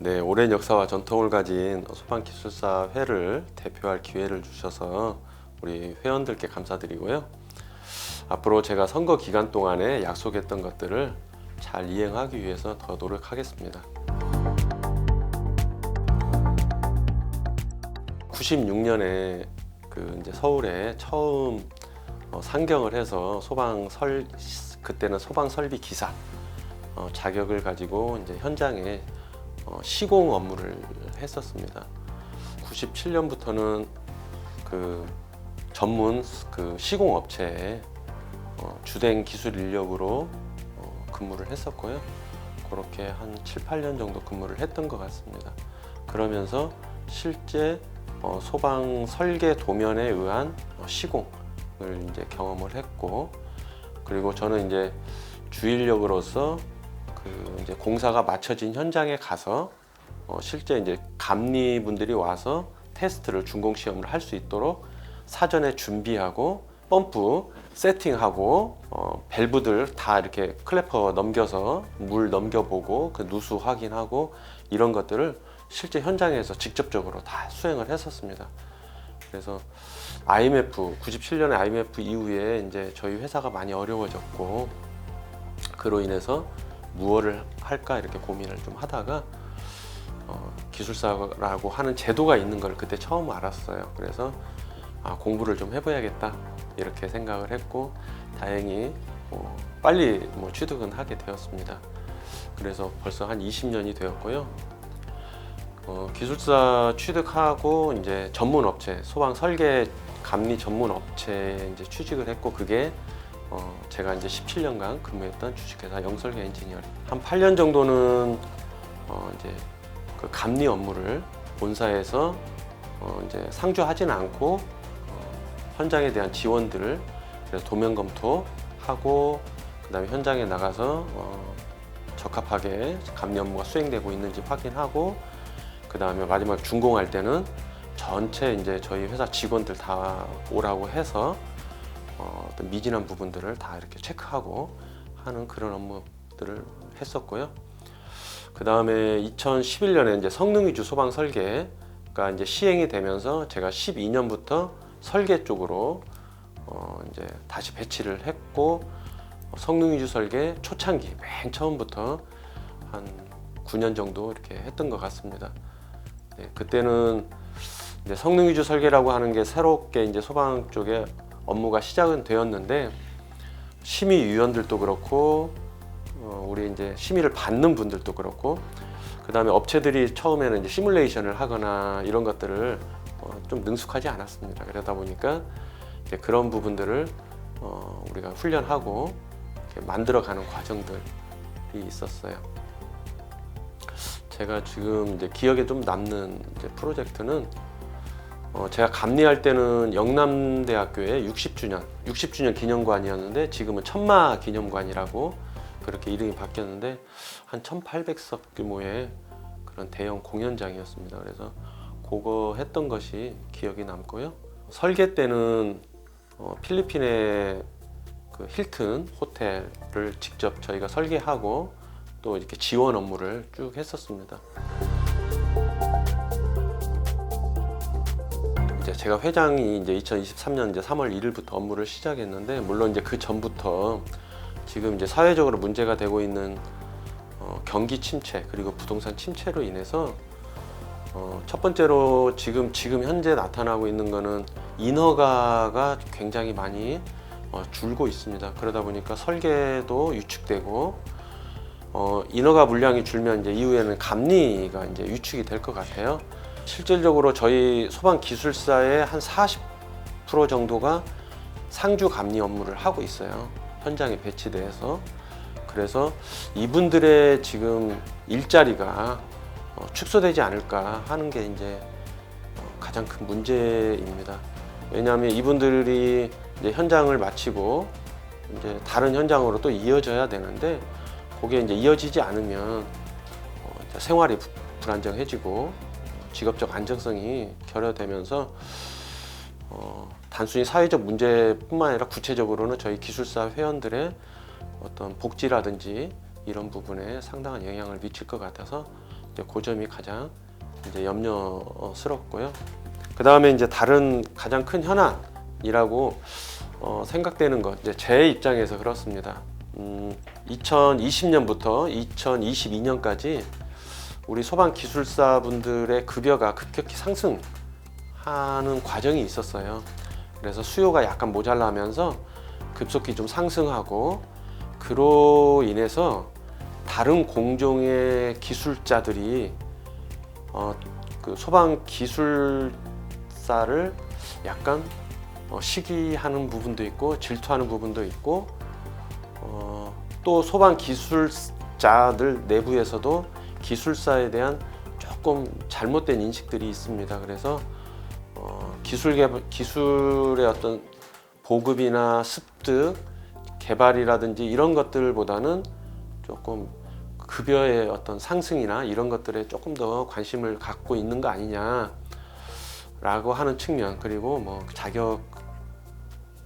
네, 오랜 역사와 전통을 가진 소방기술사 회를 대표할 기회를 주셔서 우리 회원들께 감사드리고요. 앞으로 제가 선거 기간 동안에 약속했던 것들을 잘 이행하기 위해서 더 노력하겠습니다. 96년에 이제 서울에 처음 상경을 해서 그때는 소방 설비 기사 자격을 가지고 이제 현장에 시공 업무를 했었습니다. 97년부터는 전문 시공 업체에 주된 기술 인력으로 근무를 했었고요. 그렇게 한 7, 8년 정도 근무를 했던 것 같습니다. 그러면서 실제 소방 설계 도면에 의한 시공을 이제 경험을 했고, 그리고 저는 이제 주인력으로서 이제 공사가 마쳐진 현장에 가서 실제 이제 감리분들이 와서 테스트를 준공 시험을 할 수 있도록 사전에 준비하고 펌프 세팅하고 밸브들 다 이렇게 클래퍼 넘겨서 물 넘겨보고 그 누수 확인하고 이런 것들을 실제 현장에서 직접적으로 다 수행을 했었습니다. 그래서 IMF 97년에 IMF 이후에 이제 저희 회사가 많이 어려워졌고, 그로 인해서 무엇을 할까 이렇게 고민을 좀 하다가 기술사라고 하는 제도가 있는 걸 그때 처음 알았어요. 그래서 공부를 좀 해봐야겠다 이렇게 생각을 했고, 다행히 빨리 취득은 하게 되었습니다. 그래서 벌써 한 20년이 되었고요. 기술사 취득하고 이제 전문 업체, 소방 설계 감리 전문 업체에 이제 취직을 했고, 그게 제가 이제 17년간 근무했던 주식회사 영설계 엔지니어링. 한 8년 정도는 이제 그 감리 업무를 본사에서 이제 상주하지는 않고 현장에 대한 지원들을 그래서 도면 검토하고, 그다음에 현장에 나가서 적합하게 감리 업무가 수행되고 있는지 확인하고, 그다음에 마지막 준공할 때는 전체 이제 저희 회사 직원들 다 오라고 해서 어떤 미진한 부분들을 다 이렇게 체크하고 하는 그런 업무들을 했었고요. 그 다음에 2011년에 이제 성능 위주 소방 설계가 이제 시행이 되면서 제가 12년부터 설계 쪽으로 이제 다시 배치를 했고, 성능 위주 설계 초창기 맨 처음부터 한 9년 정도 이렇게 했던 것 같습니다. 네, 그때는 이제 성능 위주 설계라고 하는 게 새롭게 이제 소방 쪽에 업무가 시작은 되었는데, 심의위원들도 그렇고 우리 이제 심의를 받는 분들도 그렇고, 그 다음에 업체들이 처음에는 이제 시뮬레이션을 하거나 이런 것들을 좀 능숙하지 않았습니다. 그러다 보니까 이제 그런 부분들을 우리가 훈련하고 이렇게 만들어가는 과정들이 있었어요. 제가 지금 이제 기억에 좀 남는 이제 프로젝트는 제가 감리할 때는 영남대학교의 60주년 기념관이었는데, 지금은 천마 기념관이라고 그렇게 이름이 바뀌었는데, 한 1800석 규모의 그런 대형 공연장이었습니다. 그래서 그거 했던 것이 기억이 남고요. 설계 때는 필리핀의 그 힐튼 호텔을 직접 저희가 설계하고 또 이렇게 지원 업무를 쭉 했었습니다. 제가 회장이 이제 2023년 이제 3월 1일부터 업무를 시작했는데, 물론 이제 그 전부터 지금 이제 사회적으로 문제가 되고 있는 경기 침체 그리고 부동산 침체로 인해서 첫 번째로 지금 현재 나타나고 있는 거는 인허가가 굉장히 많이 줄고 있습니다. 그러다 보니까 설계도 유축되고 인허가 물량이 줄면 이제 이후에는 감리가 이제 유축이 될 것 같아요. 실질적으로 저희 소방 기술사의 한 40% 정도가 상주 감리 업무를 하고 있어요. 현장에 배치돼서. 그래서 이분들의 지금 일자리가 축소되지 않을까 하는 게 이제 가장 큰 문제입니다. 왜냐하면 이분들이 이제 현장을 마치고 이제 다른 현장으로 또 이어져야 되는데, 그게 이제 이어지지 않으면 생활이 불안정해지고 직업적 안정성이 결여되면서 단순히 사회적 문제뿐만 아니라 구체적으로는 저희 기술사 회원들의 어떤 복지라든지 이런 부분에 상당한 영향을 미칠 것 같아서 이제 그 점이 가장 이제 염려스럽고요. 그 다음에 이제 다른 가장 큰 현안이라고 생각되는 것, 이제 제 입장에서 그렇습니다. 2020년부터 2022년까지 우리 소방 기술사분들의 급여가 급격히 상승하는 과정이 있었어요. 그래서 수요가 약간 모자라면서 급속히 좀 상승하고, 그로 인해서 다른 공종의 기술자들이 그 소방 기술사를 약간 시기하는 부분도 있고 질투하는 부분도 있고, 또 소방 기술자들 내부에서도 기술사에 대한 조금 잘못된 인식들이 있습니다. 그래서 기술의 어떤 보급이나 습득, 개발이라든지 이런 것들보다는 조금 급여의 어떤 상승이나 이런 것들에 조금 더 관심을 갖고 있는 거 아니냐라고 하는 측면, 그리고 뭐 자격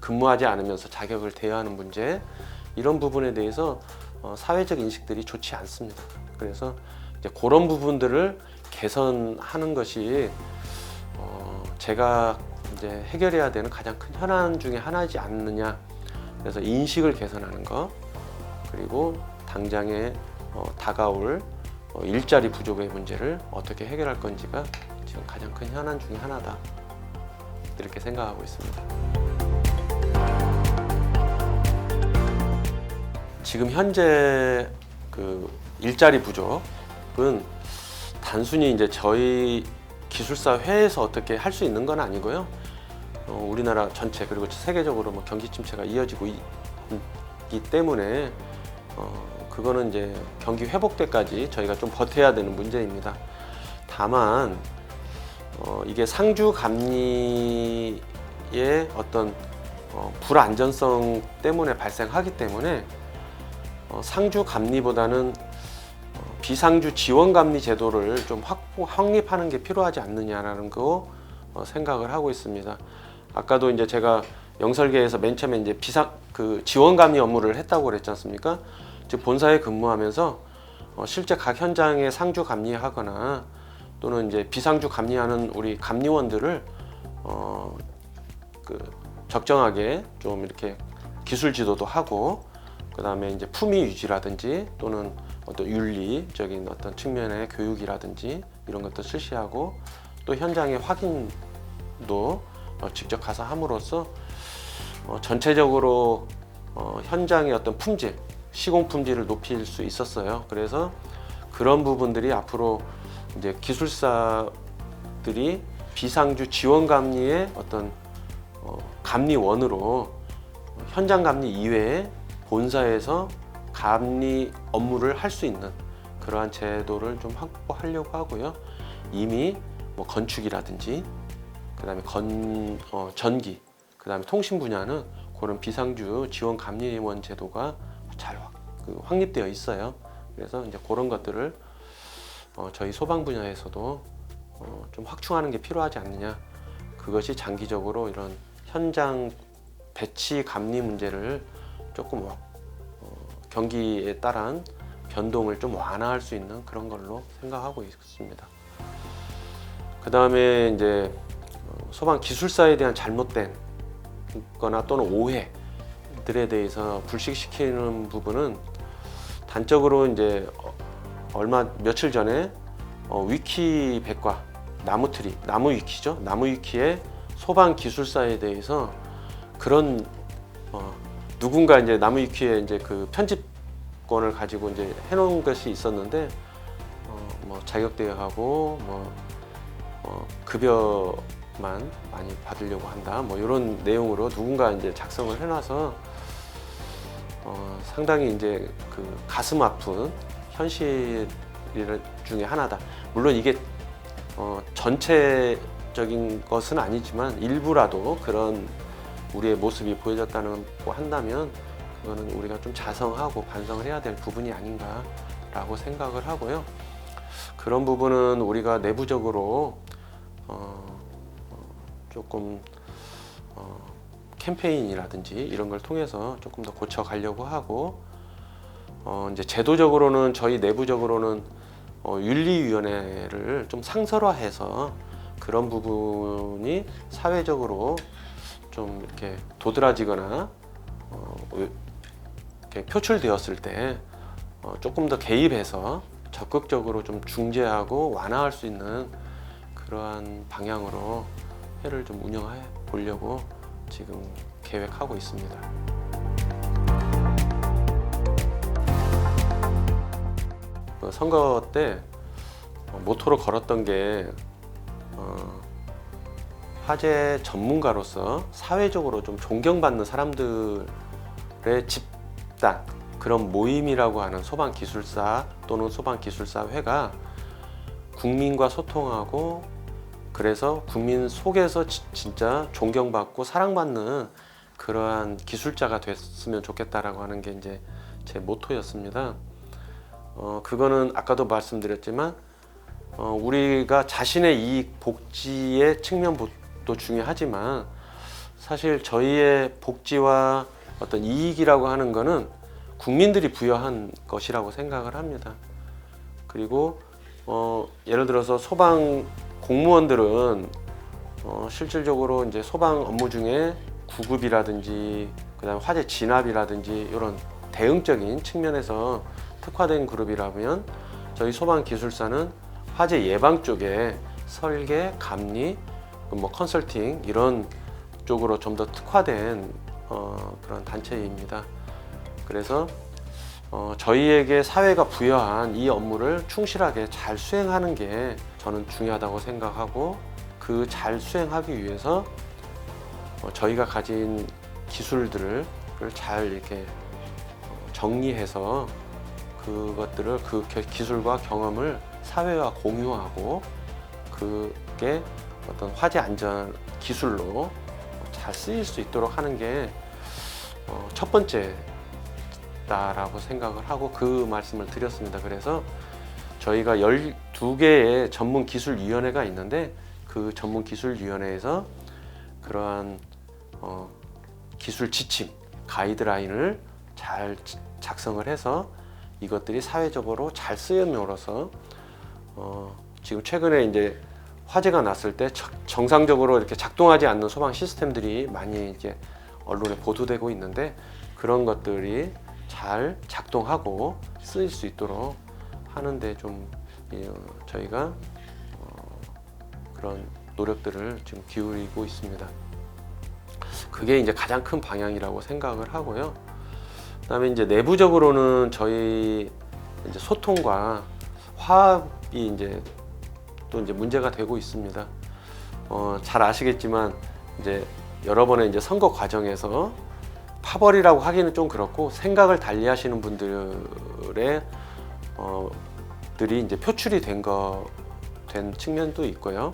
근무하지 않으면서 자격을 대여하는 문제, 이런 부분에 대해서 사회적 인식들이 좋지 않습니다. 그래서 이제 그런 부분들을 개선하는 것이 제가 이제 해결해야 되는 가장 큰 현안 중에 하나이지 않느냐. 그래서 인식을 개선하는 것, 그리고 당장에 다가올 일자리 부족의 문제를 어떻게 해결할 건지가 지금 가장 큰 현안 중에 하나다, 이렇게 생각하고 있습니다. 지금 현재 그 일자리 부족은 단순히 이제 저희 기술사 회에서 어떻게 할 수 있는 건 아니고요. 우리나라 전체 그리고 세계적으로 뭐 경기 침체가 이어지고 있기 때문에 그거는 이제 경기 회복 때까지 저희가 좀 버텨야 되는 문제입니다. 다만 이게 상주 감리의 어떤 불안전성 때문에 발생하기 때문에 상주 감리보다는 비상주 지원 감리 제도를 좀 확립하는 게 필요하지 않느냐라는 거 생각을 하고 있습니다. 아까도 이제 제가 영설계에서 맨 처음에 이제 지원 감리 업무를 했다고 그랬지 않습니까? 즉 본사에 근무하면서 실제 각 현장에 상주 감리하거나 또는 이제 비상주 감리하는 우리 감리원들을 적정하게 좀 이렇게 기술 지도도 하고, 그 다음에 이제 품위 유지라든지 또는 어떤 윤리적인 어떤 측면의 교육이라든지 이런 것도 실시하고, 또 현장의 확인도 직접 가서 함으로써 전체적으로 현장의 어떤 품질, 시공 품질을 높일 수 있었어요. 그래서 그런 부분들이 앞으로 이제 기술사들이 비상주 지원 감리의 어떤 감리원으로 현장 감리 이외에 본사에서 감리 업무를 할 수 있는 그러한 제도를 좀 확보하려고 하고요. 이미 뭐 건축이라든지 그다음에 전기, 그다음에 통신 분야는 그런 비상주 지원 감리원 제도가 잘 확립되어 있어요. 그래서 이제 그런 것들을 저희 소방 분야에서도 좀 확충하는 게 필요하지 않느냐. 그것이 장기적으로 이런 현장 배치 감리 문제를 조금 경기에 따른 변동을 좀 완화할 수 있는 그런 걸로 생각하고 있습니다. 그 다음에 이제 소방 기술사에 대한 잘못된 거나 또는 오해들에 대해서 불식시키는 부분은 단적으로 이제 며칠 전에 위키 백과 나무 위키죠. 나무 위키에 소방 기술사에 대해서 그런 누군가 이제 나무 위키에 이제 그 편집권을 가지고 이제 해놓은 것이 있었는데 뭐 자격 대여하고 급여만 많이 받으려고 한다. 뭐 이런 내용으로 누군가 이제 작성을 해놔서 상당히 이제 그 가슴 아픈 현실 중에 하나다. 물론 이게 전체적인 것은 아니지만 일부라도 그런 우리의 모습이 보여졌다는 거 한다면 그거는 우리가 좀 자성하고 반성을 해야 될 부분이 아닌가라고 생각을 하고요. 그런 부분은 우리가 내부적으로 조금 캠페인이라든지 이런 걸 통해서 조금 더 고쳐가려고 하고, 이제 제도적으로는 저희 내부적으로는 윤리위원회를 좀 상설화해서 그런 부분이 사회적으로 좀 이렇게 도드라지거나 이렇게 표출되었을 때 조금 더 개입해서 적극적으로 좀 중재하고 완화할 수 있는 그러한 방향으로 회를 좀 운영해 보려고 지금 계획하고 있습니다. 선거 때 모토로 걸었던 게 화재 전문가로서 사회적으로 좀 존경받는 사람들의 집단, 그런 모임이라고 하는 소방기술사 또는 소방기술사회가 국민과 소통하고, 그래서 국민 속에서 진짜 존경받고 사랑받는 그러한 기술자가 됐으면 좋겠다라고 하는 게 이제 제 모토였습니다. 그거는 아까도 말씀드렸지만 우리가 자신의 이익, 복지의 측면도 중요하지만 사실 저희의 복지와 어떤 이익이라고 하는 거는 국민들이 부여한 것이라고 생각을 합니다. 그리고 예를 들어서 소방 공무원들은 실질적으로 이제 소방 업무 중에 구급이라든지 그다음 화재 진압이라든지 이런 대응적인 측면에서 특화된 그룹이라면, 저희 소방기술사는 화재 예방 쪽에 설계, 감리, 뭐 컨설팅 이런 쪽으로 좀 더 특화된 그런 단체입니다. 그래서 저희에게 사회가 부여한 이 업무를 충실하게 잘 수행하는 게 저는 중요하다고 생각하고, 그 잘 수행하기 위해서 저희가 가진 기술들을 잘 이렇게 정리해서 그것들을, 그 기술과 경험을 사회와 공유하고, 그게 어떤 화재 안전 기술로 잘 쓰일 수 있도록 하는 게 첫 번째다라고 생각을 하고 그 말씀을 드렸습니다. 그래서 저희가 12개의 전문기술위원회가 있는데, 그 전문기술위원회에서 그러한 기술 지침, 가이드라인을 잘 작성을 해서 이것들이 사회적으로 잘 쓰임으로써 지금 최근에 이제 화재가 났을 때 정상적으로 이렇게 작동하지 않는 소방 시스템들이 많이 이제 언론에 보도되고 있는데, 그런 것들이 잘 작동하고 쓰일 수 있도록 하는데 좀 저희가 그런 노력들을 지금 기울이고 있습니다. 그게 이제 가장 큰 방향이라고 생각을 하고요. 그다음에 이제 내부적으로는 저희 이제 소통과 화합이 이제 또 이제 문제가 되고 있습니다. 잘 아시겠지만 이제 여러 번의 이제 선거 과정에서 파벌이라고 하기는 좀 그렇고, 생각을 달리하시는 분들의 들이 이제 표출이 된 측면도 있고요.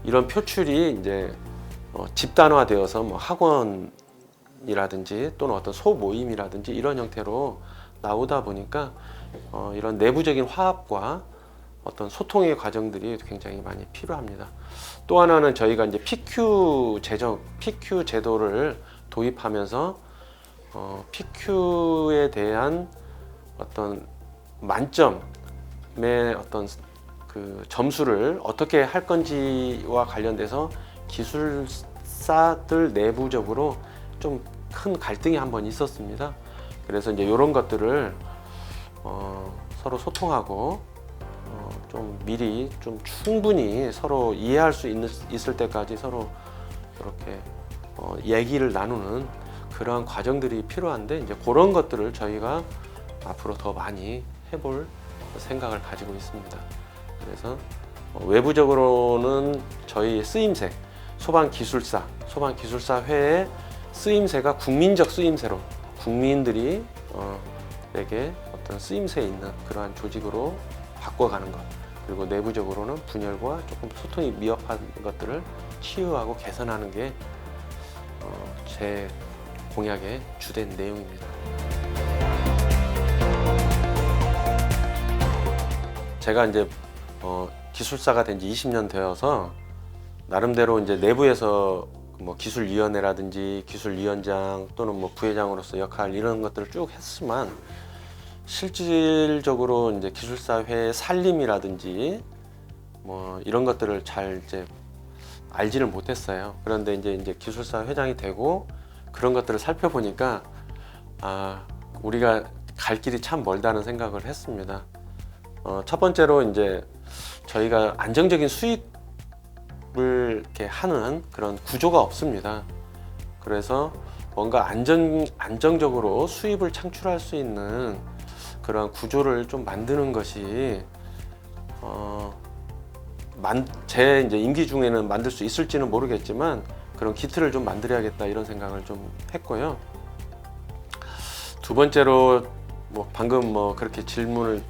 이런 표출이 이제 집단화되어서 뭐 학원이라든지 또는 어떤 소모임이라든지 이런 형태로 나오다 보니까 이런 내부적인 화합과 어떤 소통의 과정들이 굉장히 많이 필요합니다. 또 하나는 저희가 이제 PQ 제도를 도입하면서 PQ에 대한 어떤 만점의 어떤 그 점수를 어떻게 할 건지와 관련돼서 기술사들 내부적으로 좀 큰 갈등이 한번 있었습니다. 그래서 이제 이런 것들을 서로 소통하고 좀 미리 좀 충분히 서로 이해할 수 있을 때까지 서로 이렇게 얘기를 나누는 그러한 과정들이 필요한데, 이제 그런 것들을 저희가 앞으로 더 많이 해볼 생각을 가지고 있습니다. 그래서 외부적으로는 저희 쓰임새, 소방기술사회의 쓰임새가 국민적 쓰임새로, 국민들이 에게 어떤 쓰임새 있는 그러한 조직으로 바꿔가는 것, 그리고 내부적으로는 분열과 조금 소통이 미흡한 것들을 치유하고 개선하는 게 제 공약의 주된 내용입니다. 제가 이제 기술사가 된 지 20년 되어서 나름대로 이제 내부에서 뭐 기술위원회라든지 기술위원장 또는 뭐 부회장으로서 역할 이런 것들을 쭉 했지만, 실질적으로 이제 기술사회의 살림이라든지 뭐 이런 것들을 잘 이제 알지를 못했어요. 그런데 이제 기술사 회장이 되고 그런 것들을 살펴보니까 우리가 갈 길이 참 멀다는 생각을 했습니다. 첫 번째로 이제 저희가 안정적인 수익을 이렇게 하는 그런 구조가 없습니다. 그래서 뭔가 안정적으로 수입을 창출할 수 있는 그런 구조를 좀 만드는 것이 제 이제 임기 중에는 만들 수 있을지는 모르겠지만 그런 기틀을 좀 만들어야겠다 이런 생각을 좀 했고요. 두 번째로 뭐 방금 뭐 그렇게 질문을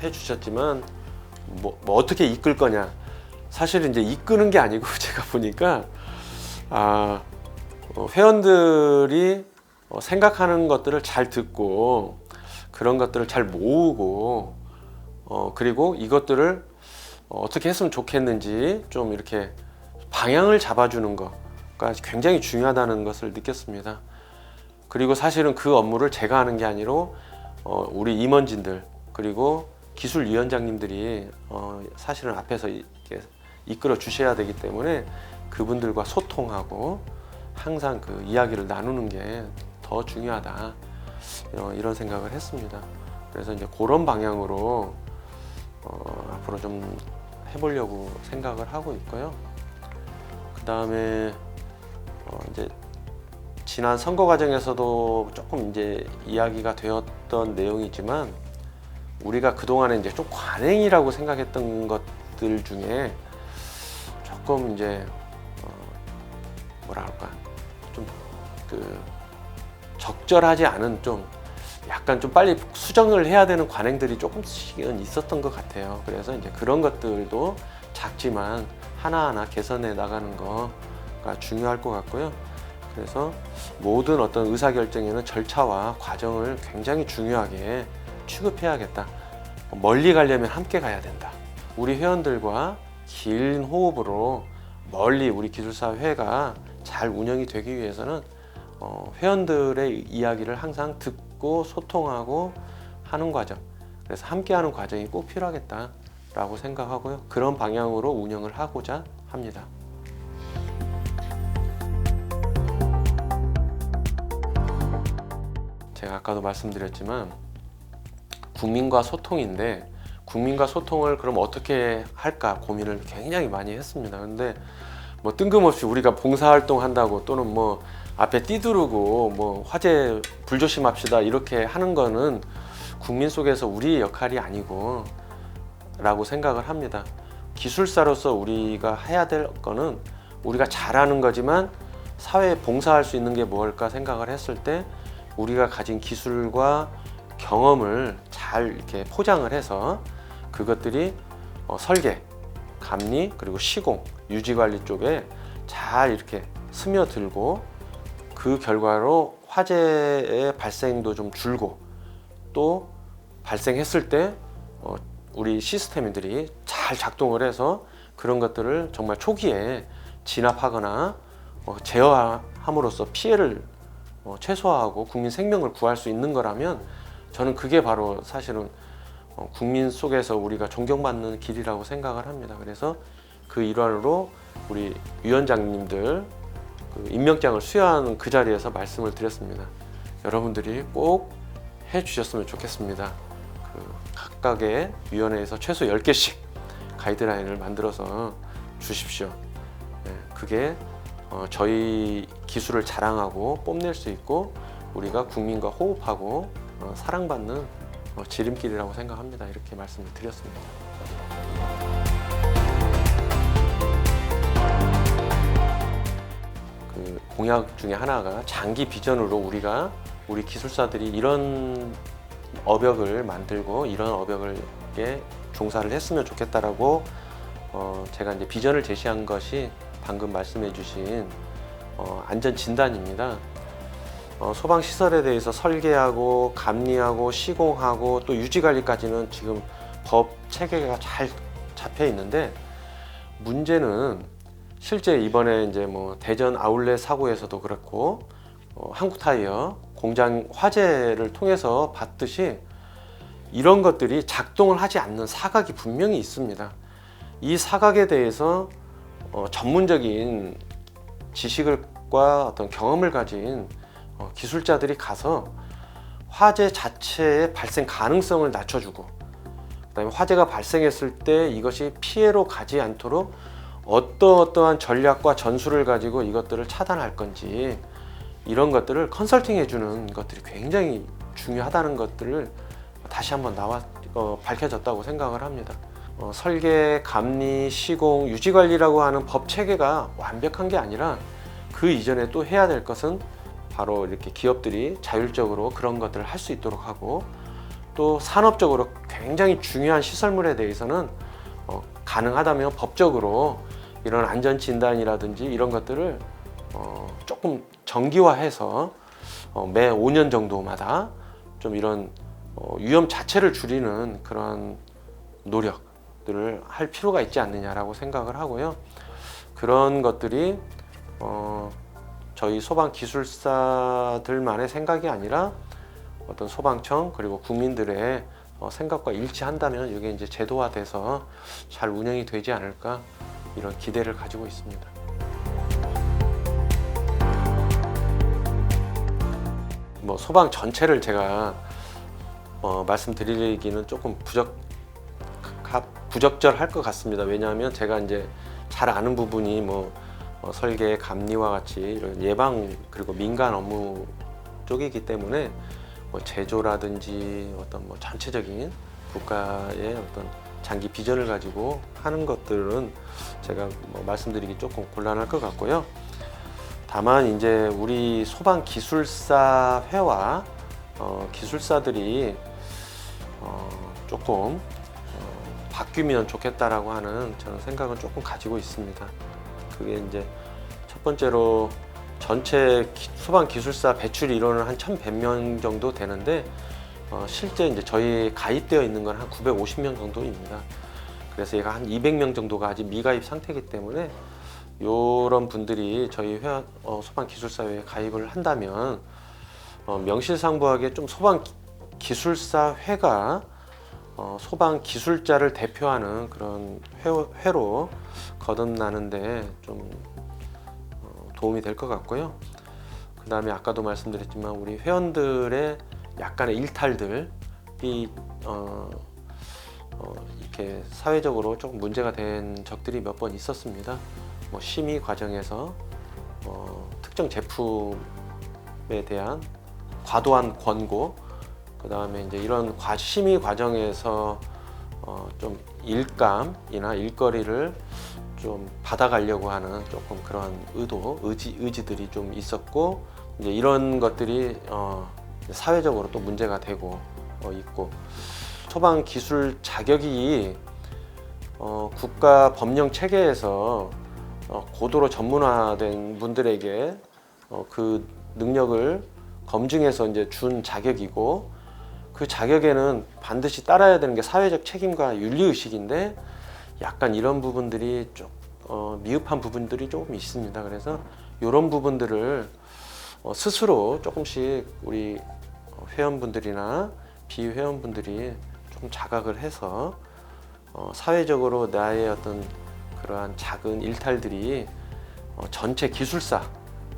해주셨지만 뭐 어떻게 이끌 거냐. 사실 이제 이끄는 게 아니고 제가 보니까 회원들이 생각하는 것들을 잘 듣고 그런 것들을 잘 모으고 그리고 이것들을 어떻게 했으면 좋겠는지 좀 이렇게 방향을 잡아주는 거가 굉장히 중요하다는 것을 느꼈습니다. 그리고 사실은 그 업무를 제가 하는 게 아니라 우리 임원진들 그리고 기술위원장님들이 사실은 앞에서 이렇게 이끌어 주셔야 되기 때문에 그분들과 소통하고 항상 그 이야기를 나누는 게 더 중요하다 이런 생각을 했습니다. 그래서 이제 그런 방향으로 앞으로 좀 해보려고 생각을 하고 있고요. 그 다음에 이제 지난 선거 과정에서도 조금 이제 이야기가 되었던 내용이지만 우리가 그동안에 이제 좀 관행이라고 생각했던 것들 중에 조금 이제 뭐라 할까 좀 적절하지 않은 좀 약간 좀 빨리 수정을 해야 되는 관행들이 조금씩은 있었던 것 같아요. 그래서 이제 그런 것들도 작지만 하나하나 개선해 나가는 거가 중요할 것 같고요. 그래서 모든 어떤 의사결정에는 절차와 과정을 굉장히 중요하게 취급해야겠다. 멀리 가려면 함께 가야 된다. 우리 회원들과 긴 호흡으로 멀리 우리 기술사회가 잘 운영이 되기 위해서는 회원들의 이야기를 항상 듣고 소통하고 하는 과정, 그래서 함께하는 과정이 꼭 필요하겠다라고 생각하고요. 그런 방향으로 운영을 하고자 합니다. 제가 아까도 말씀드렸지만 국민과 소통인데 국민과 소통을 그럼 어떻게 할까 고민을 굉장히 많이 했습니다. 근데 뭐 뜬금없이 우리가 봉사활동 한다고 또는 뭐 앞에 띠두르고 뭐 화재 불조심합시다 이렇게 하는 거는 국민 속에서 우리의 역할이 아니고 라고 생각을 합니다. 기술사로서 우리가 해야 될 거는 우리가 잘하는 거지만 사회에 봉사할 수 있는 게 뭘까 생각을 했을 때 우리가 가진 기술과 경험을 잘 이렇게 포장을 해서 그것들이 설계, 감리, 그리고 시공, 유지관리 쪽에 잘 이렇게 스며들고 그 결과로 화재의 발생도 좀 줄고 또 발생했을 때 우리 시스템들이 잘 작동을 해서 그런 것들을 정말 초기에 진압하거나 제어함으로써 피해를 최소화하고 국민 생명을 구할 수 있는 거라면 저는 그게 바로 사실은 국민 속에서 우리가 존경받는 길이라고 생각을 합니다. 그래서 그 일환으로 우리 위원장님들 그 임명장을 수여하는 그 자리에서 말씀을 드렸습니다. 여러분들이 꼭 해주셨으면 좋겠습니다. 그 각각의 위원회에서 최소 10개씩 가이드라인을 만들어서 주십시오. 네, 그게 저희 기술을 자랑하고 뽐낼 수 있고 우리가 국민과 호흡하고 사랑받는 지름길이라고 생각합니다. 이렇게 말씀을 드렸습니다. 그 공약 중에 하나가 장기 비전으로 우리 기술사들이 이런 업역을 만들고 이런 업역에 종사를 했으면 좋겠다라고 제가 이제 비전을 제시한 것이 방금 말씀해주신 안전 진단입니다. 소방 시설에 대해서 설계하고 감리하고 시공하고 또 유지 관리까지는 지금 법 체계가 잘 잡혀 있는데 문제는 실제 이번에 이제 뭐 대전 아울렛 사고에서도 그렇고 한국타이어 공장 화재를 통해서 봤듯이 이런 것들이 작동을 하지 않는 사각이 분명히 있습니다. 이 사각에 대해서 전문적인 지식과 어떤 경험을 가진 기술자들이 가서 화재 자체의 발생 가능성을 낮춰주고, 그다음에 화재가 발생했을 때 이것이 피해로 가지 않도록 어떠한 전략과 전술을 가지고 이것들을 차단할 건지, 이런 것들을 컨설팅 해주는 것들이 굉장히 중요하다는 것들을 다시 한번 밝혀졌다고 생각을 합니다. 설계, 감리, 시공, 유지관리라고 하는 법 체계가 완벽한 게 아니라 그 이전에 또 해야 될 것은 바로 이렇게 기업들이 자율적으로 그런 것들을 할 수 있도록 하고, 또 산업적으로 굉장히 중요한 시설물에 대해서는 가능하다면 법적으로 이런 안전진단이라든지 이런 것들을 조금 정기화해서 매 5년 정도마다 좀 이런 위험 자체를 줄이는 그런 노력들을 할 필요가 있지 않느냐라고 생각을 하고요. 그런 것들이 저희 소방 기술사들만의 생각이 아니라 어떤 소방청 그리고 국민들의 생각과 일치한다면 이게 이제 제도화돼서 잘 운영이 되지 않을까, 이런 기대를 가지고 있습니다. 소방 전체를 제가 말씀드리기는 조금 부적절할 것 같습니다. 왜냐하면 제가 이제 잘 아는 부분이 설계, 감리와 같이 이런 예방 그리고 민간 업무 쪽이기 때문에 제조라든지 어떤 전체적인 국가의 어떤 장기 비전을 가지고 하는 것들은 제가 말씀드리기 조금 곤란할 것 같고요. 다만 이제 우리 소방 기술사 회와 기술사들이 조금 바뀌면 좋겠다라고 하는 저는 생각은 조금 가지고 있습니다. 그게 이제 첫 번째로 전체 소방 기술사 배출 인원은 한 1,100명 정도 되는데 실제 이제 저희 가입되어 있는 건 한 950명 정도입니다. 그래서 얘가 한 200명 정도가 아직 미가입 상태이기 때문에 이런 분들이 저희 소방 기술사회에 가입을 한다면 명실상부하게 좀 소방 기술사 회가 소방 기술자를 대표하는 그런 회로 거듭나는데 좀 도움이 될 것 같고요. 그 다음에 아까도 말씀드렸지만 우리 회원들의 약간의 일탈들이 이렇게 사회적으로 조금 문제가 된 적들이 몇 번 있었습니다. 심의 과정에서 특정 제품에 대한 과도한 권고, 그 다음에 이제 이런 심의 과정에서 좀 일감이나 일거리를 좀 받아가려고 하는 조금 그런 의지들이 좀 있었고, 이제 이런 것들이 사회적으로 또 문제가 되고 있고, 소방 기술 자격이 국가 법령 체계에서 고도로 전문화된 분들에게 그 능력을 검증해서 이제 준 자격이고, 그 자격에는 반드시 따라야 되는 게 사회적 책임과 윤리의식인데 약간 이런 부분들이 좀 미흡한 부분들이 조금 있습니다. 그래서 이런 부분들을 스스로 조금씩 우리 회원분들이나 비회원분들이 좀 자각을 해서 사회적으로 나의 어떤 그러한 작은 일탈들이 전체 기술사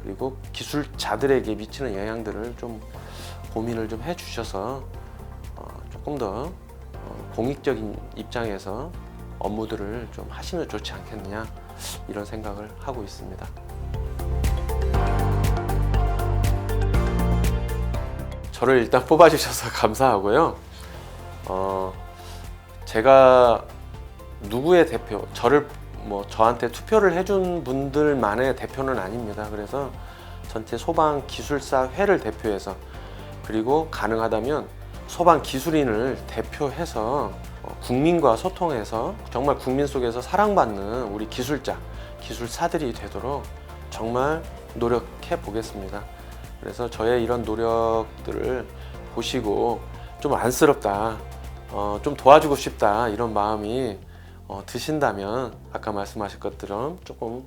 그리고 기술자들에게 미치는 영향들을 좀 고민을 좀 해주셔서 조금 더 공익적인 입장에서 업무들을 좀 하시면 좋지 않겠느냐, 이런 생각을 하고 있습니다. 저를 일단 뽑아주셔서 감사하고요. 제가 누구의 대표, 저한테 투표를 해준 분들만의 대표는 아닙니다. 그래서 전체 소방 기술사 회를 대표해서, 그리고 가능하다면 소방 기술인을 대표해서 국민과 소통해서 정말 국민 속에서 사랑받는 우리 기술사들이 되도록 정말 노력해 보겠습니다. 그래서 저의 이런 노력들을 보시고 좀 안쓰럽다, 좀 도와주고 싶다, 이런 마음이 드신다면 아까 말씀하신 것처럼 조금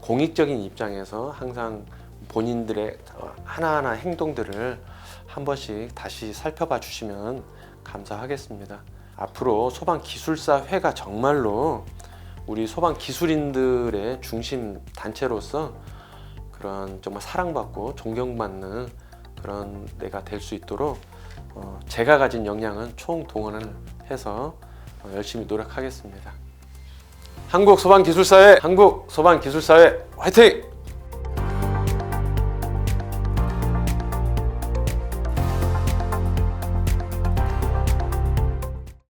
공익적인 입장에서 항상 본인들의 하나하나 행동들을 한 번씩 다시 살펴봐 주시면 감사하겠습니다. 앞으로 소방기술사회가 정말로 우리 소방기술인들의 중심 단체로서 그런 정말 사랑받고 존경받는 그런 데가 될 수 있도록 제가 가진 역량은 총동원을 해서 열심히 노력하겠습니다. 한국소방기술사회 화이팅!